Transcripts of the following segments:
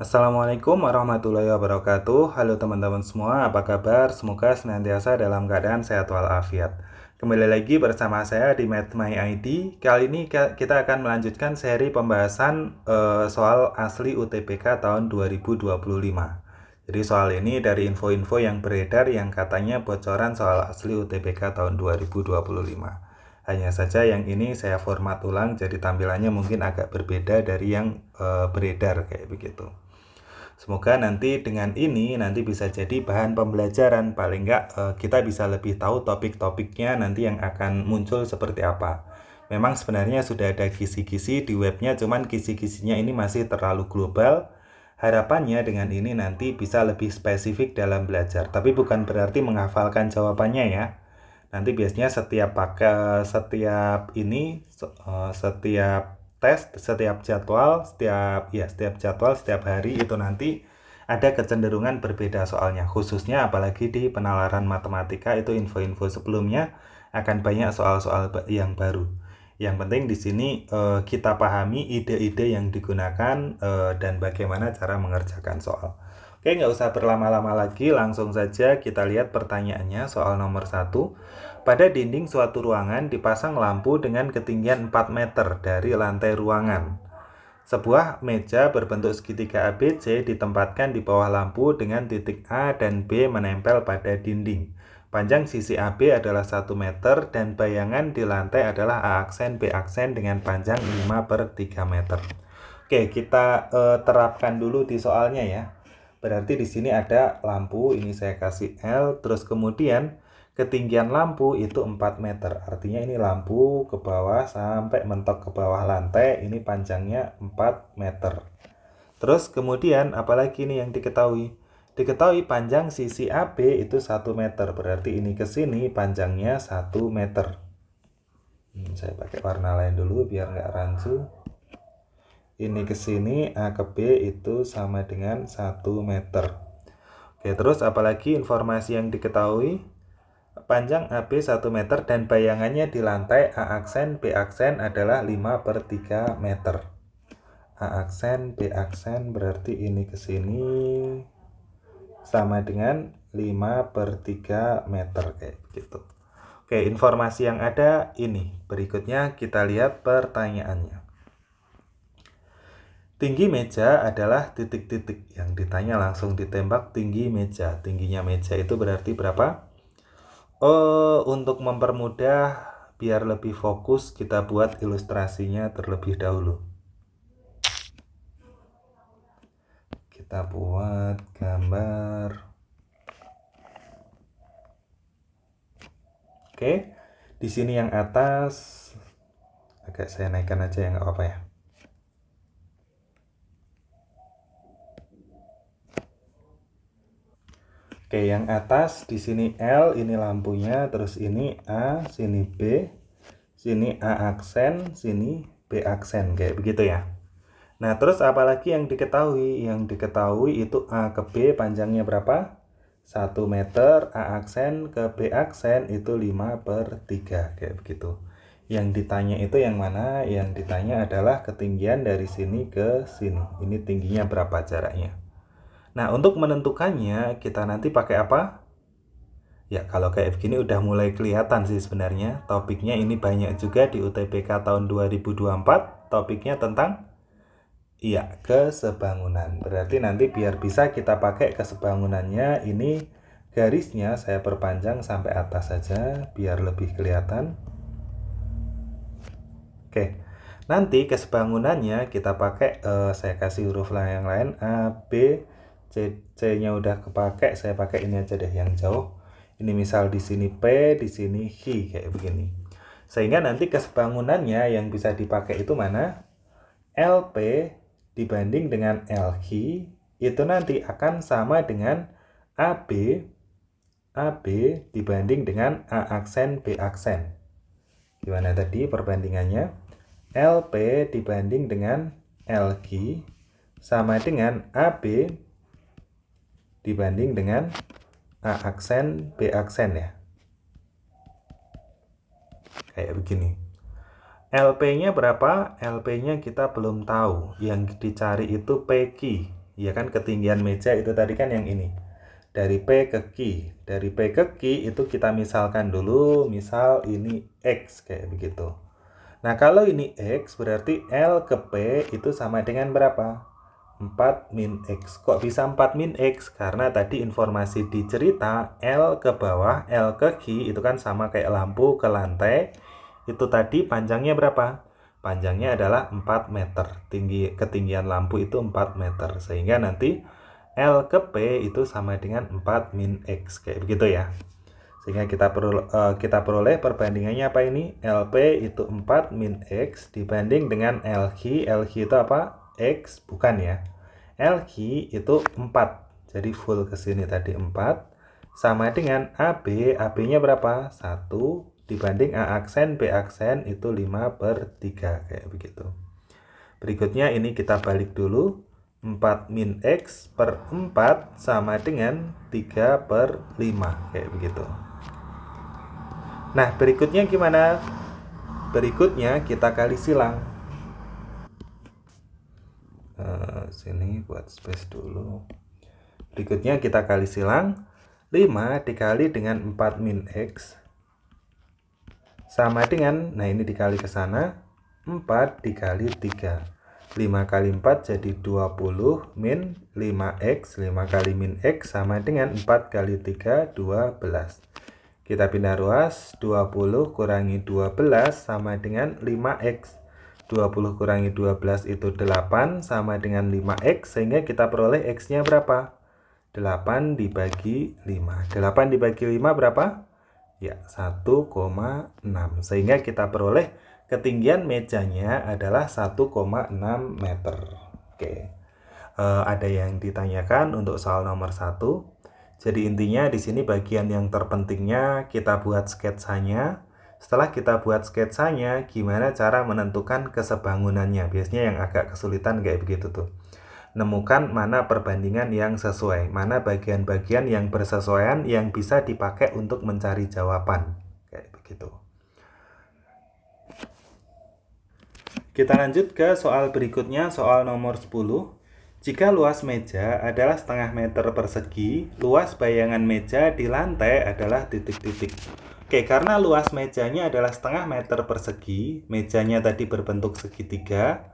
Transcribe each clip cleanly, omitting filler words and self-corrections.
Assalamualaikum warahmatullahi wabarakatuh. Halo teman-teman semua, apa kabar? Semoga senantiasa dalam keadaan sehat walafiat. Kembali lagi bersama saya di Math My ID. Kali ini kita akan melanjutkan seri pembahasan soal asli UTBK tahun 2025. Jadi soal ini dari info-info yang beredar yang katanya bocoran soal asli UTBK tahun 2025. Hanya saja yang ini saya format ulang jadi tampilannya mungkin agak berbeda dari yang beredar kayak begitu. Semoga nanti dengan ini nanti bisa jadi bahan pembelajaran, paling nggak kita bisa lebih tahu topik-topiknya nanti yang akan muncul seperti apa. Memang sebenarnya sudah ada kisi-kisi di webnya, cuman kisi-kisinya ini masih terlalu global. Harapannya dengan ini nanti bisa lebih spesifik dalam belajar, tapi bukan berarti menghafalkan jawabannya ya. Nanti biasanya setiap tes, setiap jadwal, setiap hari itu nanti ada kecenderungan berbeda soalnya. Khususnya apalagi di penalaran matematika itu info-info sebelumnya akan banyak soal-soal yang baru. Yang penting di sini kita pahami ide-ide yang digunakan dan bagaimana cara mengerjakan soal. Oke, nggak usah berlama-lama lagi, langsung saja kita lihat pertanyaannya. Soal nomor 1. Pada dinding suatu ruangan dipasang lampu dengan ketinggian 4 meter dari lantai ruangan. Sebuah meja berbentuk segitiga ABC ditempatkan di bawah lampu dengan titik A dan B menempel pada dinding. Panjang sisi AB adalah 1 meter dan bayangan di lantai adalah A aksen B aksen dengan panjang 5/3 meter. Oke, kita terapkan dulu di soalnya ya. Berarti di sini ada lampu, ini saya kasih L, terus kemudian ketinggian lampu itu 4 meter. Artinya ini lampu ke bawah sampai mentok ke bawah lantai, ini panjangnya 4 meter. Terus kemudian apalagi ini yang diketahui? Diketahui panjang sisi AB itu 1 meter, berarti ini ke sini panjangnya 1 meter. Saya pakai warna lain dulu biar nggak rancu. Ini ke sini A ke B itu sama dengan 1 meter. Oke, terus apalagi informasi yang diketahui? Panjang AB 1 meter dan bayangannya di lantai A aksen B aksen adalah 5/3 meter. A aksen B aksen berarti ini ke sini sama dengan 5/3 meter kayak begitu. Oke, informasi yang ada ini. Berikutnya kita lihat pertanyaannya. Tinggi meja adalah titik-titik, yang ditanya langsung ditembak tinggi meja. Tingginya meja itu berarti berapa? Untuk mempermudah biar lebih fokus kita buat ilustrasinya terlebih dahulu. Kita buat gambar. Oke, di sini yang atas agak saya naikkan aja ya, nggak apa-apa ya. Oke, yang atas di sini L, ini lampunya, terus ini A, sini B, sini A aksen, sini B aksen, kayak begitu ya. Nah, terus apalagi yang diketahui? Yang diketahui itu A ke B panjangnya berapa? 1 meter, A aksen ke B aksen itu 5/3, kayak begitu. Yang ditanya itu yang mana? Yang ditanya adalah ketinggian dari sini ke sini. Ini tingginya berapa jaraknya? Nah, untuk menentukannya kita nanti pakai apa? Ya, kalau kayak begini udah mulai kelihatan sih sebenarnya. Topiknya ini banyak juga di UTBK tahun 2024. Topiknya tentang kesebangunan. Berarti nanti biar bisa kita pakai kesebangunannya, ini garisnya saya perpanjang sampai atas saja biar lebih kelihatan. Oke. Nanti kesebangunannya kita pakai saya kasih huruf yang lain A, B, C-nya udah kepake, saya pakai ini aja deh yang jauh. Ini misal di sini P, di sini H kayak begini. Sehingga nanti kesebangunannya yang bisa dipakai itu mana? LP dibanding dengan LH itu nanti akan sama dengan AB dibanding dengan A aksen B aksen. Gimana tadi perbandingannya? LP dibanding dengan LG sama dengan AB dibanding dengan A aksen B aksen ya. Kayak begini. LP-nya berapa? LP-nya kita belum tahu. Yang dicari itu PQ. Ya kan, ketinggian meja itu tadi kan yang ini. Dari P ke Q. Dari P ke Q itu kita misalkan dulu, misal ini X kayak begitu. Nah, kalau ini X berarti L ke P itu sama dengan berapa? 4 min X. Kok bisa 4 min X? Karena tadi informasi di cerita L ke bawah, L ke Q itu kan sama kayak lampu ke lantai. Itu tadi panjangnya berapa? Panjangnya adalah 4 meter. Ketinggian lampu itu 4 meter. Sehingga nanti L ke P itu sama dengan 4 min X. Kayak begitu ya. Sehingga kita peroleh perbandingannya apa ini? LP itu 4 min X dibanding dengan LQ. LQ itu apa? X, bukan ya. LQ itu 4. Jadi full ke sini tadi 4. Sama dengan AB. AB-nya berapa? 1 dibanding A aksen, B aksen itu 5/3. Kayak begitu. Berikutnya ini kita balik dulu. 4 min X per 4 sama dengan 3/5. Kayak begitu. Nah, berikutnya gimana? Berikutnya kita kali silang. Sini buat space dulu. Berikutnya kita kali silang. 5 dikali dengan 4 min X sama dengan, nah ini dikali ke sana, 4 dikali 3. 5 kali 4 jadi 20 min 5X. 5 kali min X sama dengan 4 kali 3, 12. Kita pindah ruas, 20 kurangi 12 sama dengan 5X. 20 kurangi 12 itu 8 sama dengan 5X, sehingga kita peroleh X-nya berapa? 8 dibagi 5. 8 dibagi 5 berapa? Ya, 1,6. Sehingga kita peroleh ketinggian mejanya adalah 1,6 meter. Oke. Ada yang ditanyakan untuk soal nomor 1. Jadi intinya di sini bagian yang terpentingnya kita buat sketsanya. Setelah kita buat sketsanya, gimana cara menentukan kesebangunannya? Biasanya yang agak kesulitan kayak begitu tuh. Nemukan mana perbandingan yang sesuai, mana bagian-bagian yang bersesuaian yang bisa dipakai untuk mencari jawaban. Kayak begitu. Kita lanjut ke soal berikutnya, soal nomor 10. Jika luas meja adalah setengah meter persegi, luas bayangan meja di lantai adalah titik-titik. Oke, karena luas mejanya adalah setengah meter persegi, mejanya tadi berbentuk segitiga,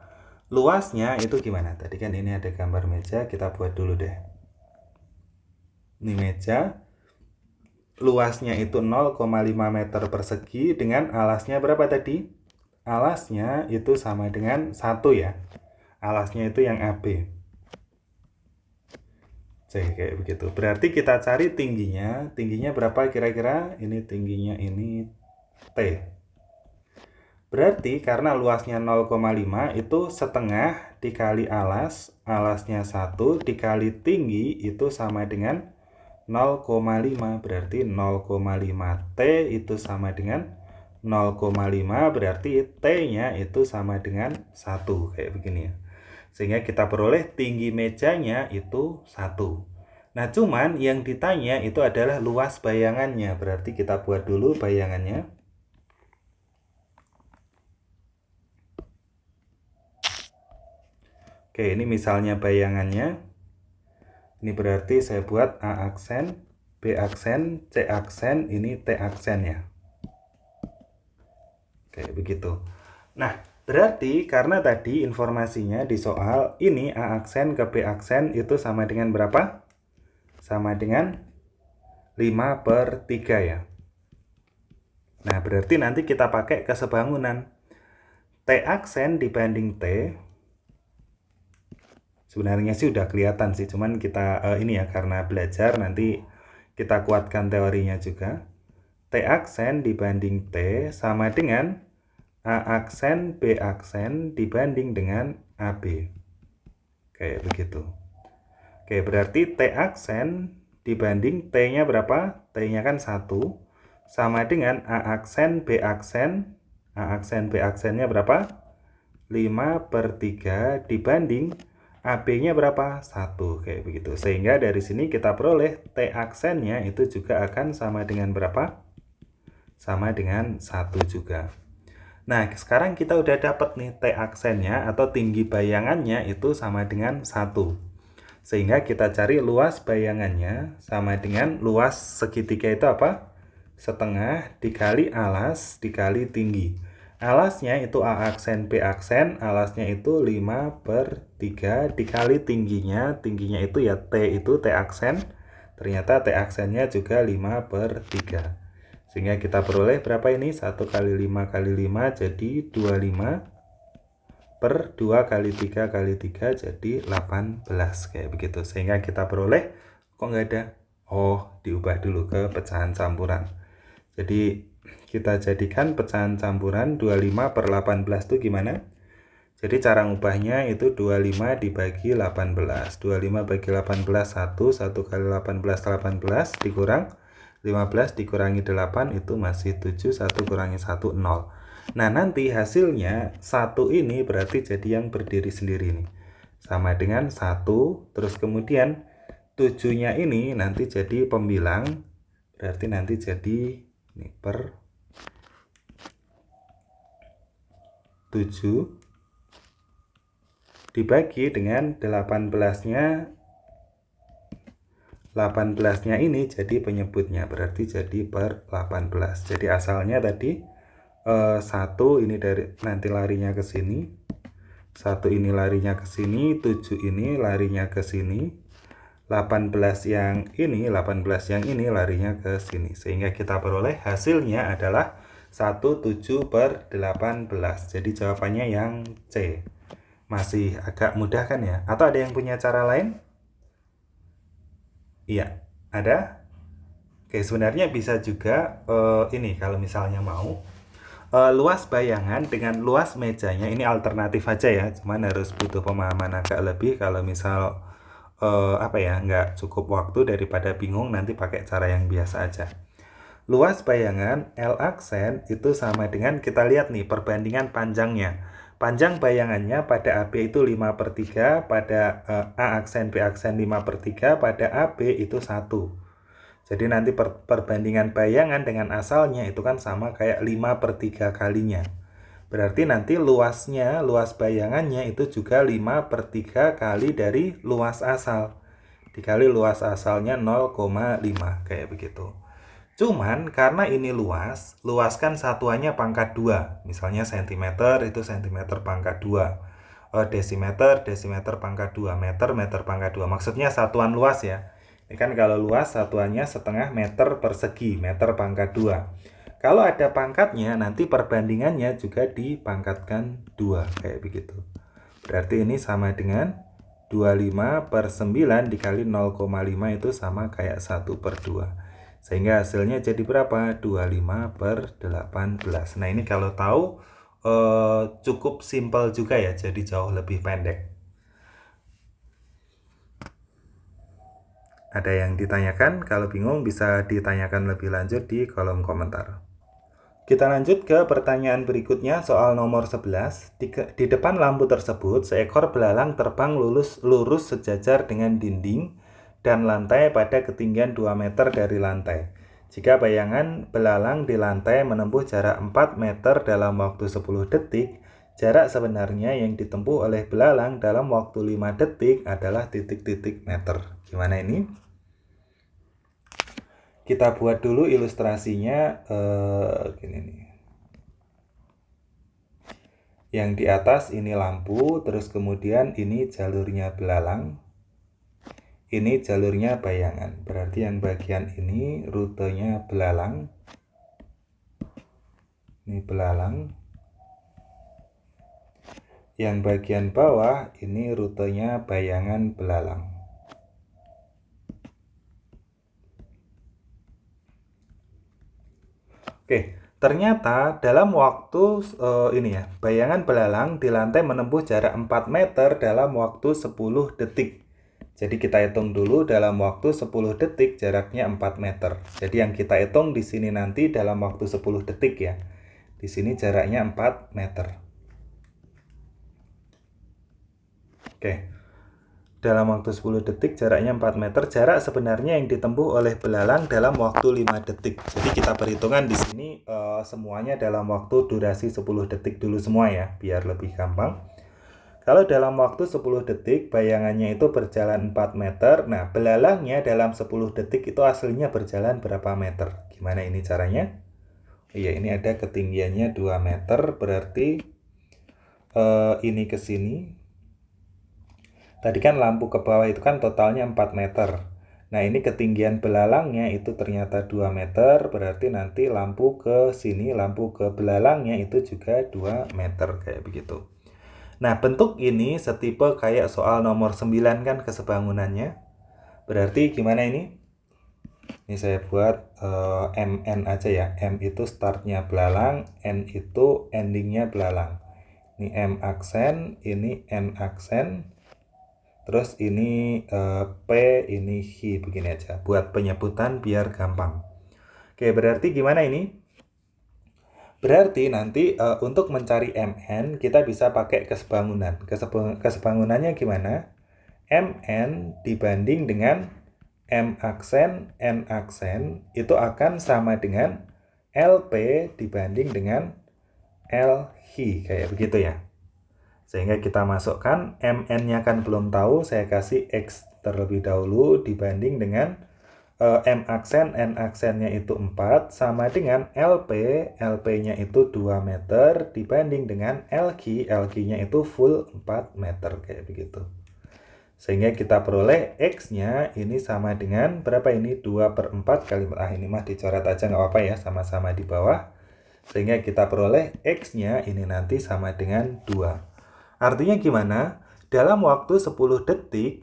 luasnya itu gimana? Tadi kan ini ada gambar meja, kita buat dulu deh. Ini meja, luasnya itu 0,5 meter persegi dengan alasnya berapa tadi? Alasnya itu sama dengan 1 ya. Alasnya itu yang AB. Kayak begitu. Berarti kita cari tingginya. Tingginya berapa kira-kira? Ini tingginya ini T. Berarti karena luasnya 0,5 itu setengah dikali alas. Alasnya 1 dikali tinggi itu sama dengan 0,5. Berarti 0,5 T itu sama dengan 0,5. Berarti T-nya itu sama dengan 1. Kayak begini ya. Sehingga kita peroleh tinggi mejanya itu 1. Nah, cuman yang ditanya itu adalah luas bayangannya. Berarti kita buat dulu bayangannya. Oke, ini misalnya bayangannya. Ini berarti saya buat A aksen, B aksen, C aksen, ini T aksen ya. Kayak begitu. Nah, berarti karena tadi informasinya di soal ini A aksen ke B aksen itu sama dengan berapa? Sama dengan 5/3 ya. Nah, berarti nanti kita pakai kesebangunan. T aksen dibanding T. Sebenarnya sih udah kelihatan sih, cuman kita ini ya karena belajar nanti kita kuatkan teorinya juga. T aksen dibanding T sama dengan A aksen B aksen dibanding dengan AB. Kayak begitu. Oke, berarti T aksen dibanding T-nya berapa? T-nya kan 1. Sama dengan A aksen B aksen. A aksen B aksennya berapa? 5/3 dibanding AB-nya berapa? 1. Kayak begitu. Sehingga dari sini kita peroleh T aksennya itu juga akan sama dengan berapa? Sama dengan 1 juga. Nah, sekarang kita udah dapat nih T aksennya atau tinggi bayangannya itu sama dengan 1. Sehingga kita cari luas bayangannya sama dengan luas segitiga itu apa? Setengah dikali alas dikali tinggi. Alasnya itu A aksen B aksen, alasnya itu 5/3 dikali tingginya. Tingginya itu ya T itu T aksen. Ternyata T aksennya juga 5/3. Sehingga kita peroleh berapa ini? 1 kali 5 kali 5 jadi 25 per 2 kali 3 kali 3 jadi 18 kayak begitu. Sehingga kita peroleh, kok nggak ada? Oh, diubah dulu ke pecahan campuran. Jadi kita jadikan pecahan campuran 25 per 18 itu gimana? Jadi cara ngubahnya itu 25 dibagi 18. 25 bagi 18 1, 1 kali 18 18 dikurang 15 dikurangi 8 itu masih 7, 1 kurangi 1 0. Nah, nanti hasilnya 1 ini berarti jadi yang berdiri sendiri nih. Sama dengan 1, terus kemudian 7-nya ini nanti jadi pembilang, berarti nanti jadi ini per 7 dibagi dengan 18-nya. 18-nya ini jadi penyebutnya, berarti jadi per 18. Jadi asalnya tadi 1 ini dari nanti larinya ke sini. 1 ini larinya ke sini, 7 ini larinya ke sini. 18 yang ini larinya ke sini. Sehingga kita peroleh hasilnya adalah 17/18. Jadi jawabannya yang C. Masih agak mudah kan ya? Atau ada yang punya cara lain? Iya, ada? Oke, sebenarnya bisa juga ini kalau misalnya mau luas bayangan dengan luas mejanya, ini alternatif aja ya, cuman harus butuh pemahaman agak lebih. Kalau misal nggak cukup waktu, daripada bingung nanti pakai cara yang biasa aja. Luas bayangan L aksen itu sama dengan, kita lihat nih perbandingan panjangnya. Panjang bayangannya pada AB itu 5/3, pada A aksen B aksen 5/3, pada AB itu 1. Jadi nanti perbandingan bayangan dengan asalnya itu kan sama kayak 5/3 kalinya. Berarti nanti luas bayangannya itu juga 5/3 kali dari luas asal. Dikali luas asalnya 0,5 kayak begitu. Cuman karena ini luas kan satuannya pangkat 2. Misalnya cm itu cm pangkat 2. Desimeter pangkat 2. Meter pangkat 2. Maksudnya satuan luas ya. Ini kan kalau luas satuannya setengah meter persegi, meter pangkat 2. Kalau ada pangkatnya nanti perbandingannya juga dipangkatkan 2 kayak begitu. Berarti ini sama dengan 25/9 dikali 0,5 itu sama kayak 1/2. Sehingga hasilnya jadi berapa? 25/18. Nah, ini kalau tahu cukup simpel juga ya, jadi jauh lebih pendek. Ada yang ditanyakan? Kalau bingung bisa ditanyakan lebih lanjut di kolom komentar. Kita lanjut ke pertanyaan berikutnya, soal nomor 11. Di depan lampu tersebut, seekor belalang terbang lurus sejajar dengan dinding dan lantai pada ketinggian 2 meter dari lantai. Jika bayangan belalang di lantai menempuh jarak 4 meter dalam waktu 10 detik, jarak sebenarnya yang ditempuh oleh belalang dalam waktu 5 detik adalah titik-titik meter. Gimana ini? Kita buat dulu ilustrasinya gini nih. Yang di atas ini lampu, terus kemudian ini jalurnya belalang. Ini jalurnya bayangan. Berarti yang bagian ini rutenya belalang. Ini belalang. Yang bagian bawah ini rutenya bayangan belalang. Oke, ternyata dalam waktu ini ya, bayangan belalang di lantai menempuh jarak 4 meter dalam waktu 10 detik. Jadi kita hitung dulu dalam waktu 10 detik jaraknya 4 meter. Jadi yang kita hitung di sini nanti dalam waktu 10 detik ya. Di sini jaraknya 4 meter. Oke. Dalam waktu 10 detik jaraknya 4 meter. Jarak sebenarnya yang ditempuh oleh belalang dalam waktu 5 detik. Jadi kita perhitungan di sini semuanya dalam waktu durasi 10 detik dulu semua ya, biar lebih gampang. Kalau dalam waktu 10 detik bayangannya itu berjalan 4 meter, nah belalangnya dalam 10 detik itu aslinya berjalan berapa meter? Gimana ini caranya? Iya, ini ada ketinggiannya 2 meter, berarti ini ke sini. Tadi kan lampu ke bawah itu kan totalnya 4 meter. Nah, ini ketinggian belalangnya itu ternyata 2 meter, berarti nanti lampu ke sini, lampu ke belalangnya itu juga 2 meter, kayak begitu. Nah, bentuk ini setipe kayak soal nomor 9 kan kesebangunannya. Berarti gimana ini? Ini saya buat MN aja ya. M itu startnya belalang, N itu endingnya belalang. Ini M aksen, ini N aksen. Terus ini P, ini H, begini aja. Buat penyebutan biar gampang. Oke, berarti gimana ini? Berarti nanti untuk mencari MN, kita bisa pakai kesebangunan. Kesebangunannya gimana? MN dibanding dengan M aksen, N aksen, itu akan sama dengan LP dibanding dengan LH, kayak begitu ya. Sehingga kita masukkan, MN-nya kan belum tahu, saya kasih X terlebih dahulu dibanding dengan M aksen, N aksennya itu 4, sama dengan LP, LP-nya itu 2 meter, dibanding dengan LQ, LQ-nya itu full 4 meter, kayak begitu. Sehingga kita peroleh X-nya ini sama dengan, berapa ini? 2/4 kali, ini mah dicoret aja nggak apa-apa ya, sama-sama di bawah. Sehingga kita peroleh X-nya ini nanti sama dengan 2. Artinya gimana? Dalam waktu 10 detik,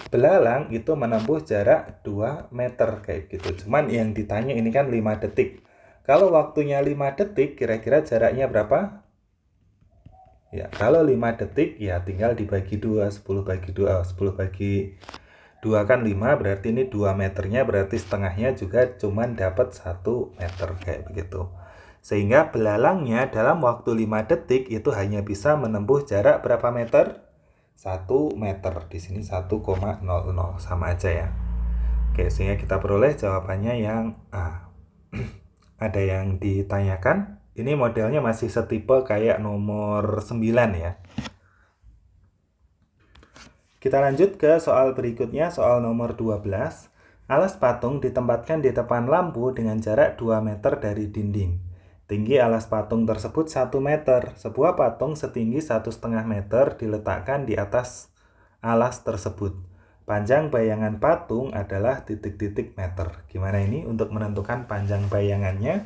belalang itu menempuh jarak 2 meter kayak gitu. Cuman yang ditanya ini kan 5 detik. Kalau waktunya 5 detik, kira-kira jaraknya berapa? Ya, kalau 5 detik ya tinggal dibagi 2, 10 bagi 2, 10 bagi 2 kan 5, berarti ini 2 meternya, berarti setengahnya juga cuman dapat 1 meter kayak begitu. Sehingga belalangnya dalam waktu 5 detik itu hanya bisa menempuh jarak berapa meter? 1 meter. Di sini 1,00 sama aja ya. Oke, sehingga kita peroleh jawabannya yang A. Ada yang ditanyakan? Ini modelnya masih setipe kayak nomor 9 ya. Kita lanjut ke soal berikutnya, soal nomor 12. Alas patung ditempatkan di depan lampu dengan jarak 2 meter dari dinding. Tinggi alas patung tersebut 1 meter. Sebuah patung setinggi 1,5 meter diletakkan di atas alas tersebut. Panjang bayangan patung adalah titik-titik meter. Gimana ini untuk menentukan panjang bayangannya?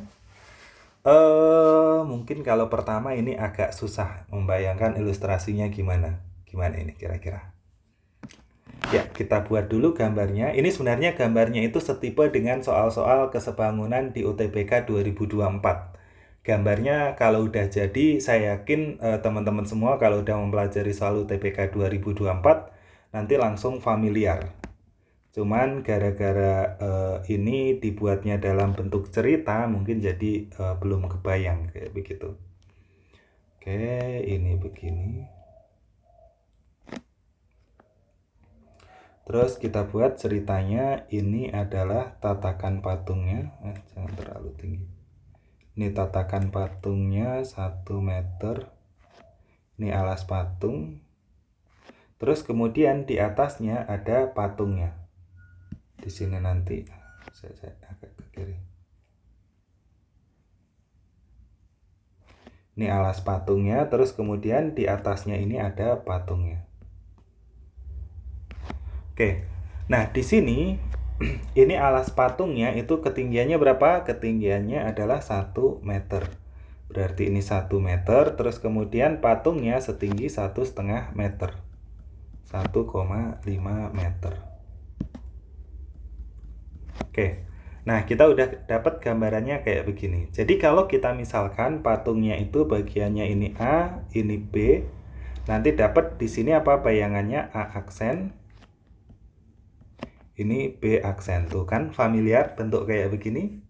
Mungkin kalau pertama ini agak susah membayangkan ilustrasinya gimana. Gimana ini kira-kira? Ya, kita buat dulu gambarnya. Ini sebenarnya gambarnya itu setipe dengan soal-soal kesebangunan di UTBK 2024. Gambarnya kalau udah jadi, saya yakin teman-teman semua kalau udah mempelajari soal UTBK 2024, nanti langsung familiar. Cuman gara-gara ini dibuatnya dalam bentuk cerita, mungkin jadi belum kebayang kayak begitu. Oke, ini begini. Terus kita buat ceritanya, ini adalah tatakan patungnya. Jangan terlalu tinggi. Ini tatakan patungnya 1 meter. Ini alas patung. Terus kemudian di atasnya ada patungnya. Di sini nanti saya agak ke kiri. Ini alas patungnya, terus kemudian di atasnya ini ada patungnya. Oke. Nah, di sini ini alas patungnya itu ketinggiannya berapa? Ketinggiannya adalah 1 meter. Berarti ini 1 meter, terus kemudian patungnya setinggi 1,5 meter. 1,5 meter. Oke. Nah, kita udah dapat gambarannya kayak begini. Jadi kalau kita misalkan patungnya itu bagiannya ini A, ini B, nanti dapat di sini apa bayangannya? A aksen. Ini B aksen, tuh kan familiar bentuk kayak begini.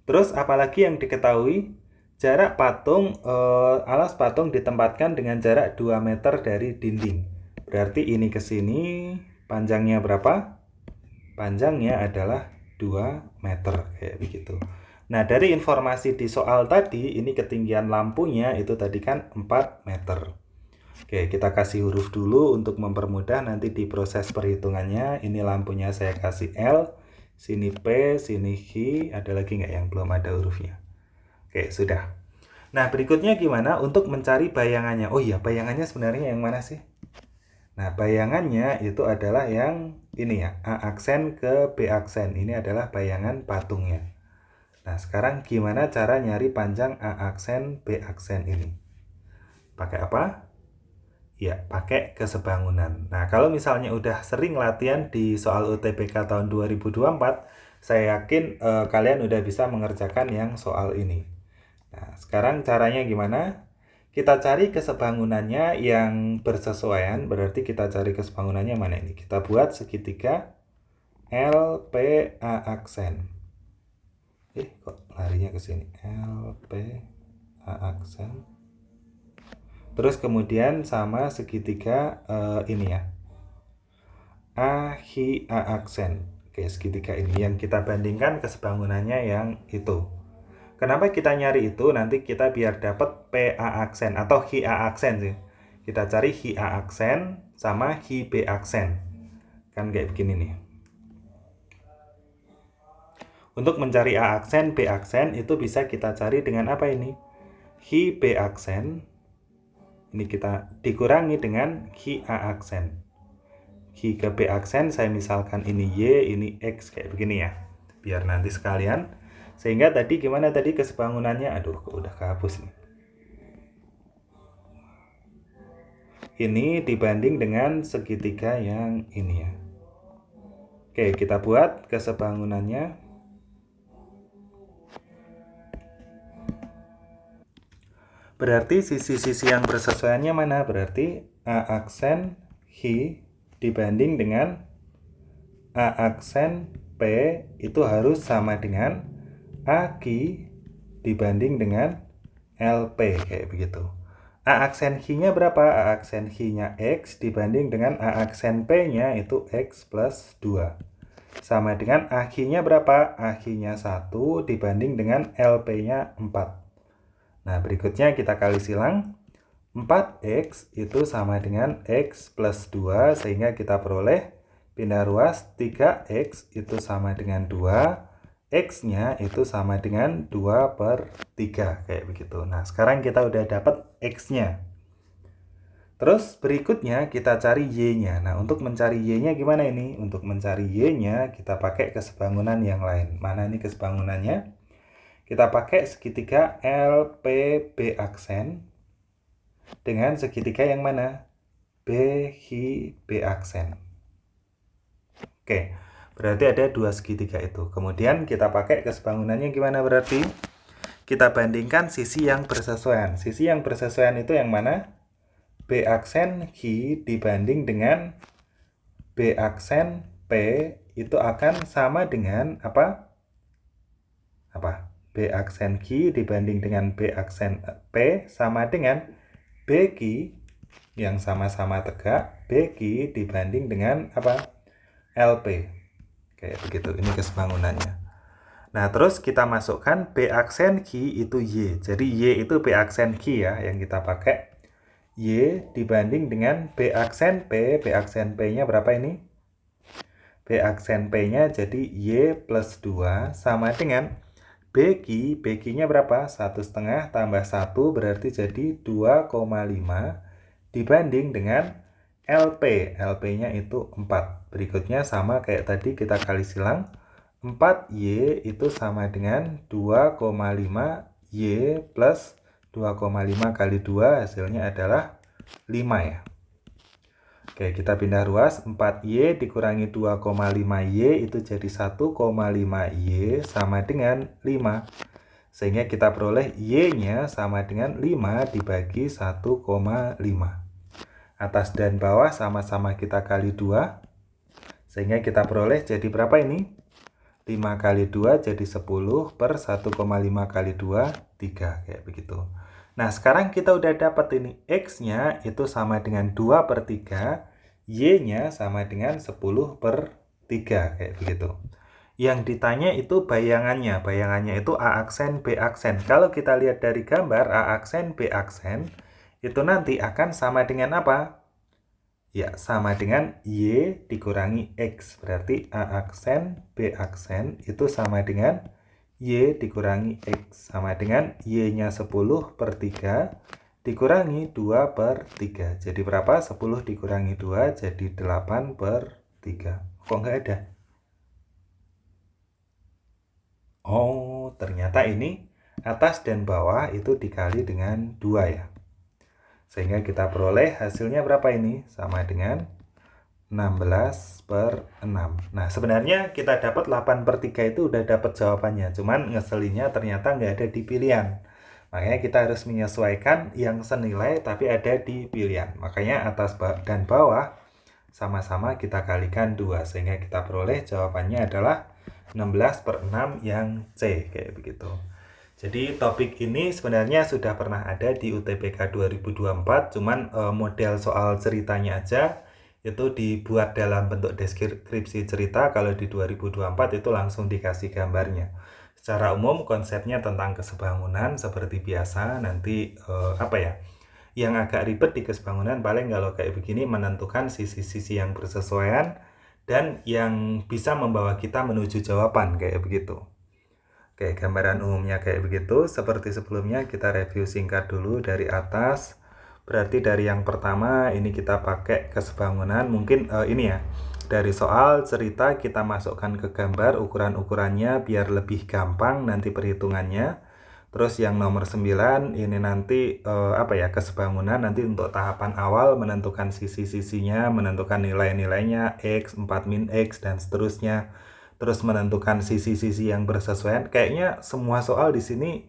Terus apalagi yang diketahui, jarak patung, alas patung ditempatkan dengan jarak 2 meter dari dinding. Berarti ini ke sini, panjangnya berapa? Panjangnya adalah 2 meter, kayak begitu. Nah, dari informasi di soal tadi, ini ketinggian lampunya itu tadi kan 4 meter. Oke, kita kasih huruf dulu untuk mempermudah nanti di proses perhitungannya. Ini lampunya saya kasih L, sini P, sini H, ada lagi nggak yang belum ada hurufnya? Oke, sudah. Nah, berikutnya gimana untuk mencari bayangannya? Oh iya, bayangannya sebenarnya yang mana sih? Nah, bayangannya itu adalah yang ini ya, A aksen ke B aksen. Ini adalah bayangan patungnya. Nah, sekarang gimana cara nyari panjang A aksen B aksen ini? Pakai apa? Ya, pakai kesebangunan. Nah, kalau misalnya udah sering latihan di soal UTBK tahun 2024, saya yakin kalian udah bisa mengerjakan yang soal ini. Nah, sekarang caranya gimana? Kita cari kesebangunannya yang bersesuaian, berarti kita cari kesebangunannya mana ini? Kita buat segitiga L, P, A aksen. Kok larinya ke sini? L, P, A aksen. Terus kemudian sama segitiga ini ya. A, Hi, A aksen. Oke, segitiga ini yang kita bandingkan kesebangunannya yang itu. Kenapa kita nyari itu? Nanti kita biar dapat PA aksen atau Hi A aksen sih. Kita cari Hi A aksen sama Hi B aksen. Kan kayak begini nih. Untuk mencari A aksen, B aksen itu bisa kita cari dengan apa ini? Hi B aksen. Ini kita dikurangi dengan Hi A aksen. Hi ke B aksen saya misalkan ini Y, ini X kayak begini ya. Biar nanti sekalian. Sehingga tadi gimana tadi kesebangunannya? Aduh, kok udah kehapus nih. Ini dibanding dengan segitiga yang ini ya. Oke, kita buat kesebangunannya. Berarti sisi-sisi yang bersesuaiannya mana? Berarti A aksen Hi dibanding dengan A aksen P itu harus sama dengan A Ki dibanding dengan LP, kayak begitu. A aksen Hi-nya berapa? A aksen Hi-nya X dibanding dengan A aksen P-nya itu X plus 2. Sama dengan A Hi-nya berapa? A Hi-nya 1 dibanding dengan LP-nya 4. Nah, berikutnya kita kali silang. 4X itu sama dengan X plus 2, sehingga kita peroleh pindah ruas 3X itu sama dengan 2. X-nya itu sama dengan 2 per 3, kayak begitu. Nah, sekarang kita udah dapat X-nya. Terus berikutnya kita cari Y-nya. Nah, untuk mencari Y-nya gimana ini? Untuk mencari Y-nya kita pakai kesebangunan yang lain. Mana ini kesebangunannya? Kita pakai segitiga L, P, B aksen dengan segitiga yang mana? B, Hi, B aksen. Oke. Berarti ada dua segitiga itu. Kemudian kita pakai kesebangunannya gimana berarti? Kita bandingkan sisi yang bersesuaian. Sisi yang bersesuaian itu yang mana? B aksen Hi dibanding dengan B aksen P itu akan sama dengan apa? B aksen Hi dibanding dengan B aksen P sama dengan B Ki yang sama-sama tegak. B Ki dibanding dengan apa? LP. Kayak begitu, ini kesebangunannya. Nah, terus kita masukkan B aksen Ki itu Y. Jadi Y itu B aksen Ki ya, yang kita pakai. Y dibanding dengan B aksen P. B aksen P-nya berapa ini? B aksen P-nya jadi Y plus 2 sama dengan B Ki. B Ki-nya berapa? 1,5 tambah 1 berarti jadi 2,5 dibanding dengan LP. LP-nya itu 4. Berikutnya sama kayak tadi kita kali silang. 4Y itu sama dengan 2,5 Y plus 2,5 kali 2 hasilnya adalah 5 ya. Oke, kita pindah ruas. 4Y dikurangi 2,5Y itu jadi 1,5Y sama dengan 5. Sehingga kita peroleh Y-nya sama dengan 5 dibagi 1,5. Atas dan bawah sama-sama kita kali 2. Sehingga kita peroleh jadi berapa ini? 5 kali 2 jadi 10 per 1,5 kali 2, 3. Kayak begitu. Nah, sekarang kita udah dapat ini. X-nya itu sama dengan 2 per 3. Y-nya sama dengan 10 per 3. Kayak begitu. Yang ditanya itu bayangannya. Bayangannya itu A aksen, B aksen. Kalau kita lihat dari gambar A aksen, B aksen, itu nanti akan sama dengan apa? Ya, sama dengan Y dikurangi X. Berarti A aksen, B aksen itu sama dengan Y dikurangi X. Sama dengan Y-nya 10/3 dikurangi 2/3. Jadi berapa? 10 dikurangi 2 jadi 8/3. Kok nggak ada? Oh, ternyata ini atas dan bawah itu dikali dengan 2 ya. Sehingga kita peroleh hasilnya berapa ini? Sama dengan 16/6. Nah, sebenarnya kita dapat 8/3 itu udah dapat jawabannya. Cuman ngeselinnya ternyata nggak ada di pilihan. Makanya kita harus menyesuaikan yang senilai tapi ada di pilihan. Makanya atas dan bawah sama-sama kita kalikan 2. Sehingga kita peroleh jawabannya adalah 16/6 yang C. Kayak begitu. Jadi topik ini sebenarnya sudah pernah ada di UTBK 2024, cuman model soal ceritanya aja itu dibuat dalam bentuk deskripsi cerita. Kalau di 2024 itu langsung dikasih gambarnya. Secara umum konsepnya tentang kesebangunan seperti biasa. Nanti apa ya? Yang agak ribet di kesebangunan paling kalau kayak begini menentukan sisi-sisi yang bersesuaian dan yang bisa membawa kita menuju jawaban kayak begitu. Oke, gambaran umumnya kayak begitu. Seperti sebelumnya kita review singkat dulu dari atas. Berarti dari yang pertama ini kita pakai kesebangunan. Mungkin ini ya. Dari soal cerita kita masukkan ke gambar ukuran-ukurannya biar lebih gampang nanti perhitungannya. Terus yang nomor 9 ini nanti apa ya, kesebangunan nanti untuk tahapan awal menentukan sisi-sisinya, menentukan nilai-nilainya X, 4 min X dan seterusnya. Terus menentukan sisi-sisi yang bersesuaian. Kayaknya semua soal di sini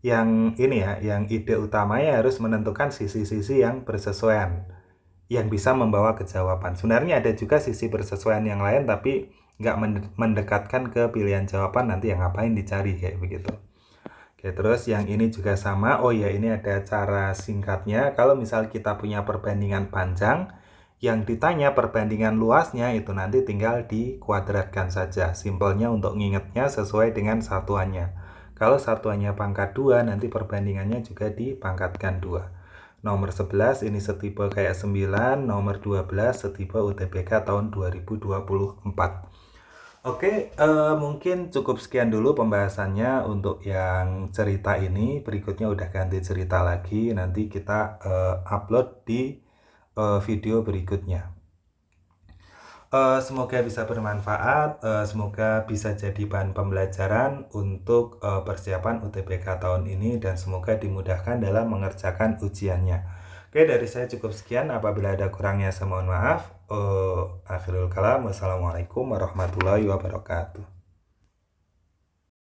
yang ini ya, yang ide utamanya harus menentukan sisi-sisi yang bersesuaian yang bisa membawa ke jawaban. Sebenarnya ada juga sisi bersesuaian yang lain tapi nggak mendekatkan ke pilihan jawaban, nanti yang ngapain dicari kayak begitu. Oke, terus yang ini juga sama. Oh ya, ini ada cara singkatnya. Kalau misal kita punya perbandingan panjang, yang ditanya perbandingan luasnya itu nanti tinggal dikuadratkan saja. Simpelnya untuk ngingetnya sesuai dengan satuannya. Kalau satuannya pangkat 2, nanti perbandingannya juga dipangkatkan 2. Nomor 11 ini setipe kayak 9, nomor 12 setipe UTBK tahun 2024. Oke, mungkin cukup sekian dulu pembahasannya untuk yang cerita ini. Berikutnya udah ganti cerita lagi. Nanti kita upload di video berikutnya. Semoga bisa bermanfaat, semoga bisa jadi bahan pembelajaran untuk persiapan UTBK tahun ini dan semoga dimudahkan dalam mengerjakan ujiannya. Oke, dari saya cukup sekian. Apabila ada kurangnya saya mohon maaf. Akhirul kalam. Wassalamualaikum warahmatullahi wabarakatuh.